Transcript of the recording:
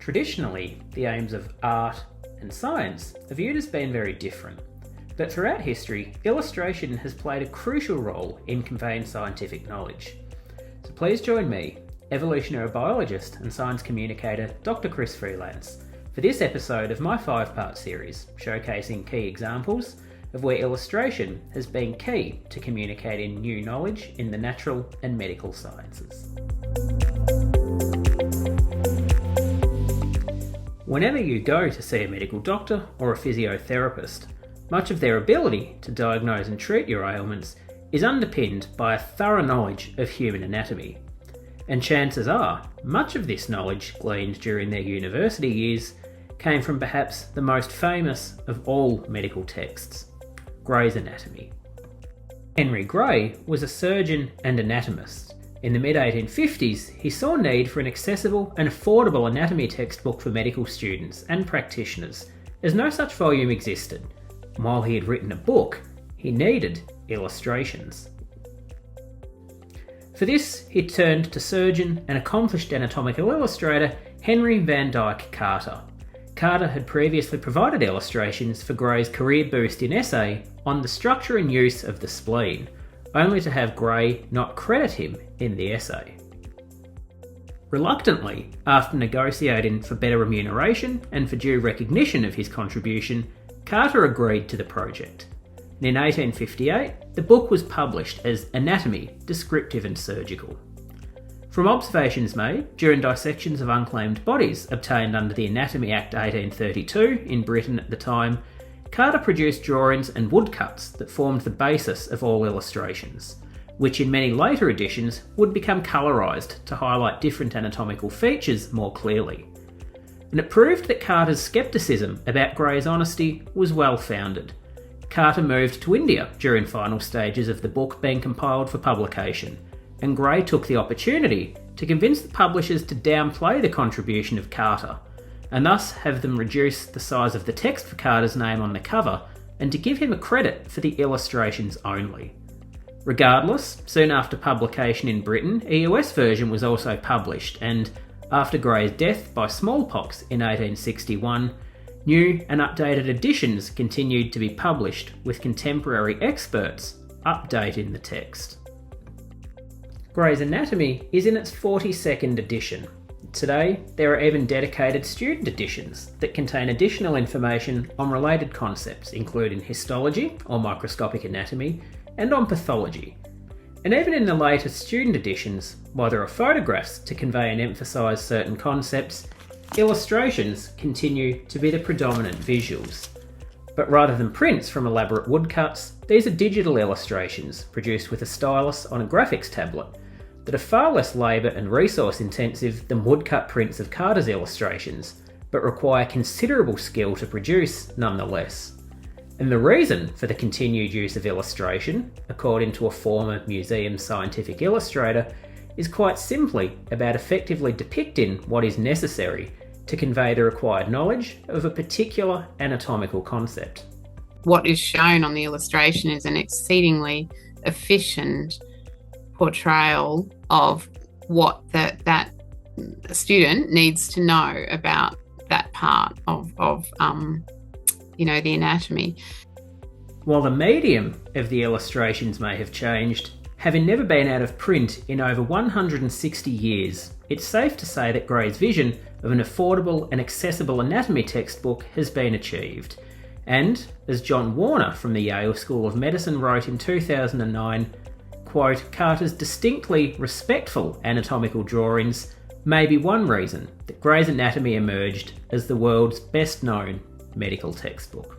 Traditionally, the aims of art and science are viewed as being very different, but throughout history, illustration has played a crucial role in conveying scientific knowledge. So please join me, evolutionary biologist and science communicator Dr. Chris Freelance, for this episode of my 5-part series showcasing key examples of where illustration has been key to communicating new knowledge in the natural and medical sciences. Whenever you go to see a medical doctor or a physiotherapist, much of their ability to diagnose and treat your ailments is underpinned by a thorough knowledge of human anatomy. And chances are, much of this knowledge gleaned during their university years came from perhaps the most famous of all medical texts, Gray's Anatomy. Henry Gray was a surgeon and anatomist. In the mid-1850s, he saw need for an accessible and affordable anatomy textbook for medical students and practitioners, as no such volume existed. While he had written a book, he needed illustrations. For this, he turned to surgeon and accomplished anatomical illustrator Henry Vandkye Carter. Carter had previously provided illustrations for Gray's career-boosting essay on the structure and use of the spleen, only to have Gray not credit him in the essay. Reluctantly, after negotiating for better remuneration and for due recognition of his contribution, Carter agreed to the project. And in 1858, the book was published as Anatomy, Descriptive and Surgical. From observations made during dissections of unclaimed bodies obtained under the Anatomy Act 1832 in Britain at the time, Carter produced drawings and woodcuts that formed the basis of all illustrations, which in many later editions would become colorised to highlight different anatomical features more clearly. And it proved that Carter's scepticism about Gray's honesty was well founded. Carter moved to India during final stages of the book being compiled for publication, and Gray took the opportunity to convince the publishers to downplay the contribution of Carter, and thus have them reduce the size of the text for Carter's name on the cover, and to give him a credit for the illustrations only. Regardless, soon after publication in Britain, a US version was also published, and after Gray's death by smallpox in 1861, new and updated editions continued to be published, with contemporary experts updating the text. Gray's Anatomy is in its 42nd edition. Today, there are even dedicated student editions that contain additional information on related concepts, including histology or microscopic anatomy, and on pathology. And even in the later student editions, while there are photographs to convey and emphasise certain concepts, illustrations continue to be the predominant visuals. But rather than prints from elaborate woodcuts, these are digital illustrations produced with a stylus on a graphics tablet that are far less labour and resource intensive than woodcut prints of Carter's illustrations, but require considerable skill to produce nonetheless. And the reason for the continued use of illustration, according to a former museum scientific illustrator, is quite simply about effectively depicting what is necessary to convey the required knowledge of a particular anatomical concept. What is shown on the illustration is an exceedingly efficient portrayal of what that student needs to know about that part of the anatomy. While the medium of the illustrations may have changed, having never been out of print in over 160 years, it's safe to say that Gray's vision of an affordable and accessible anatomy textbook has been achieved. And, as John Warner from the Yale School of Medicine wrote in 2009, quote, Carter's distinctly respectful anatomical drawings may be one reason that Gray's Anatomy emerged as the world's best known medical textbook.